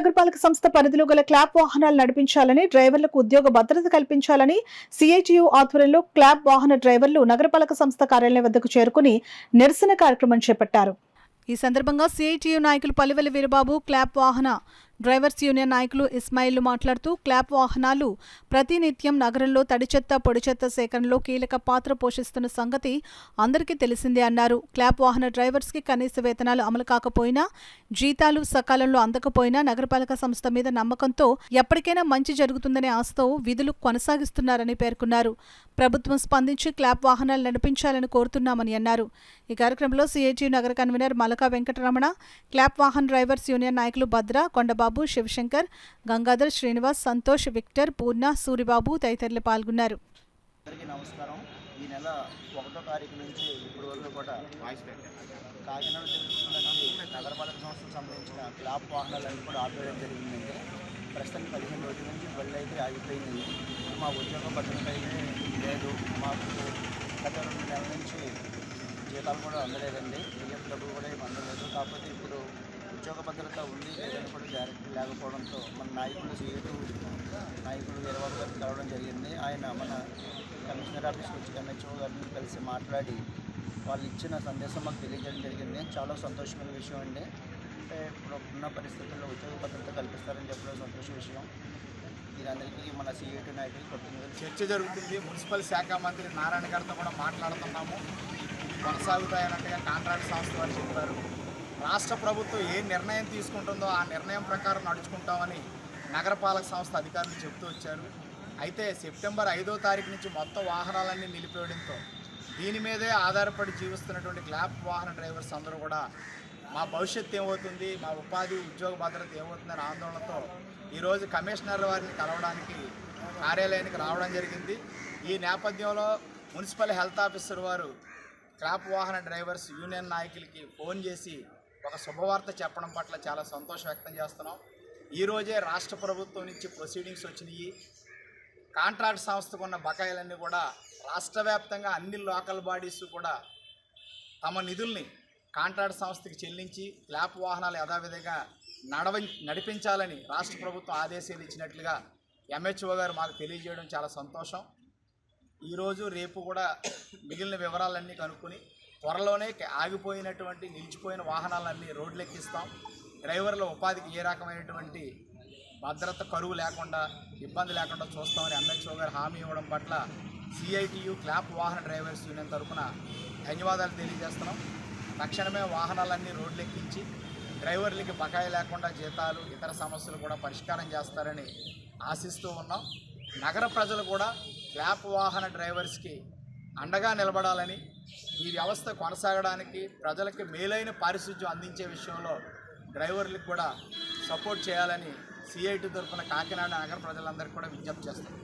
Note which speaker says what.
Speaker 1: నగరపాలక సంస్థ పరిధిలో గల క్లాబ్ వాహనాలు నడిపించాలని, డ్రైవర్లకు ఉద్యోగ భద్రత కల్పించాలని సిఐటియు ఆధ్వర్యంలో క్లాబ్ వాహన డ్రైవర్లు నగరపాలక సంస్థ కార్యాలయం వద్దకు చేరుకుని నిరసన కార్యక్రమం చేపట్టారు. ఈ సందర్భంగా సిఐటియు నాయకులు పల్లివెల్లి వీరబాబు, క్లాబ్ వాహన డ్రైవర్స్ యూనియన్ నాయకులు ఇస్మాయిల్ మాట్లాడుతూ, క్లాబ్ వాహనాలు ప్రతినిత్యం నగరంలో తడి చెత్త, పొడి చెత్త సేకరణలో కీలక పాత్ర పోషిస్తున్న సంగతి అందరికీ తెలిసిందే అన్నారు. క్లాబ్ వాహన డ్రైవర్స్కి కనీస వేతనాలు అమలు కాకపోయినా, జీతాలు సకాలంలో అందకపోయినా నగరపాలక సంస్థ మీద నమ్మకంతో ఎప్పటికైనా మంచి జరుగుతుందనే ఆశతో విధులు కొనసాగిస్తున్నారని పేర్కొన్నారు. ప్రభుత్వం స్పందించి క్లాబ్ వాహనాలు నడిపించాలని కోరుతున్నామని అన్నారు. ఈ కార్యక్రమంలో సిఐటియు నగర కన్వీనర్ మలకా వెంకటరమణ, క్లాబ్ వాహన డ్రైవర్స్ యూనియన్ నాయకులు భద్ర, కొండబాబు, శివశంకర్, గంగాధర్, శ్రీనివాస్, సంతోష్, విక్టర్, పూర్ణ, సూరిబాబు తదితరులు పాల్గొన్నారు.
Speaker 2: నమస్కారం. ఈ నెల 1వ తారీఖు నుంచి ఇప్పుడు వరకు కూడా కాకినాడ నగరపాలక సంస్థకు సంబంధించిన క్లాబ్ వాహనాలన్నీ కూడా ఆపేయడం జరిగిందండి. ప్రస్తుతానికి 15 రోజుల నుంచి బళ్ళు అయితే ఆగిపోయింది. మా ఉద్యోగ భద్రత అయితే లేదు. మాకు గత 2 నెలల నుంచి జీతాలు కూడా అందలేదండి. పిఎఫ్ డబ్బులు కూడా ఏమి అందలేదు. కాకపోతే ఇప్పుడు ఉద్యోగ భద్రత ఉంది లేదని కూడా గ్యారెంటీ లేకపోవడంతో మన నాయకులు సీఎటు నాయకులు వీరబాబు గారిని కలవడం జరిగింది. ఆయన మన కమిషనర్ ఆఫీస్కి వచ్చి ఎంహెచ్ఓ గారిని కలిసి మాట్లాడి వాళ్ళు ఇచ్చిన సందేశం మాకు తెలియజేయడం జరిగింది. చాలా సంతోషమైన విషయం అండి. అంటే ఇప్పుడు ఉన్న పరిస్థితుల్లో ఉద్యోగ భద్రత కల్పిస్తారని చెప్పడం సంతోష విషయం. దీనందరికీ మన సీఎటు నాయకులు కృతజ్ఞతలు.
Speaker 3: చర్చ జరుగుతుంది. మున్సిపల్ శాఖ మంత్రి నారాయణ గారితో కూడా మాట్లాడుతున్నాము. కొనసాగుతాయన్నట్టుగా కాంట్రాక్ట్ సంస్థ వారు చెప్పారు. రాష్ట్ర ప్రభుత్వం ఏ నిర్ణయం తీసుకుంటుందో ఆ నిర్ణయం ప్రకారం నడుచుకుంటామని నగరపాలక సంస్థ అధికారులు చెబుతూ వచ్చారు. అయితే సెప్టెంబర్ 5వ తారీఖు నుంచి మొత్తం వాహనాలన్నీ నిలిపివేయడంతో దీని మీదే ఆధారపడి జీవిస్తున్నటువంటి క్లాబ్ వాహన డ్రైవర్స్ అందరూ కూడా మా భవిష్యత్తు ఏమవుతుంది, మా ఉపాధి ఉద్యోగ భద్రత ఏమవుతుందని ఆందోళనతో ఈరోజు కమిషనర్ వారిని కలవడానికి కార్యాలయానికి రావడం జరిగింది. ఈ నేపథ్యంలో మున్సిపల్ హెల్త్ ఆఫీసర్ వారు క్లాబ్ వాహన డ్రైవర్స్ యూనియన్ నాయకులకి ఫోన్ చేసి ఒక శుభవార్త చెప్పడం పట్ల చాలా సంతోషం వ్యక్తం చేస్తున్నాం. ఈరోజే రాష్ట్ర ప్రభుత్వం నుంచి ప్రొసీడింగ్స్ వచ్చినాయి. కాంట్రాక్ట్ సంస్థకు ఉన్న బకాయిలన్నీ కూడా రాష్ట్ర వ్యాప్తంగా అన్ని లోకల్ బాడీస్ కూడా తమ నిధుల్ని కాంట్రాక్ట్ సంస్థకి చెల్లించి క్లాబ్ వాహనాలు యథావిధిగా నడిపించాలని రాష్ట్ర ప్రభుత్వం ఆదేశాలు ఇచ్చినట్లుగా ఎంహెచ్ఓ గారు మాకు తెలియజేయడం చాలా సంతోషం. ఈరోజు రేపు కూడా మిగిలిన వివరాలన్నీ కనుక్కొని త్వరలోనే ఆగిపోయినటువంటి నిలిచిపోయిన వాహనాలన్నీ రోడ్లెక్కిస్తాం. డ్రైవర్ల ఉపాధికి ఏ రకమైనటువంటి భద్రత కరువు లేకుండా ఇబ్బంది లేకుండా చూస్తామని ఎంహెచ్ఓ గారు హామీ ఇవ్వడం పట్ల సిఐటియు క్లాబ్ వాహన డ్రైవర్స్ యూనియన్ తరఫున ధన్యవాదాలు తెలియజేస్తున్నాం. తక్షణమే వాహనాలన్నీ రోడ్లెక్కించి డ్రైవర్లకి బకాయి లేకుండా జీతాలు ఇతర సమస్యలు కూడా పరిష్కారం చేస్తారని ఆశిస్తూ ఉన్నాం. నగర ప్రజలు కూడా క్లాబ్ వాహన డ్రైవర్స్కి అండగా నిలబడాలని, ఈ వ్యవస్థ కొనసాగడానికి ప్రజలకి మేలైన పారిశుధ్యం అందించే విషయంలో డ్రైవర్లకు కూడా సపోర్ట్ చేయాలని సిఐటి తరఫున కాకినాడ నగర ప్రజలందరికీ కూడా విజ్ఞప్తి చేస్తాం.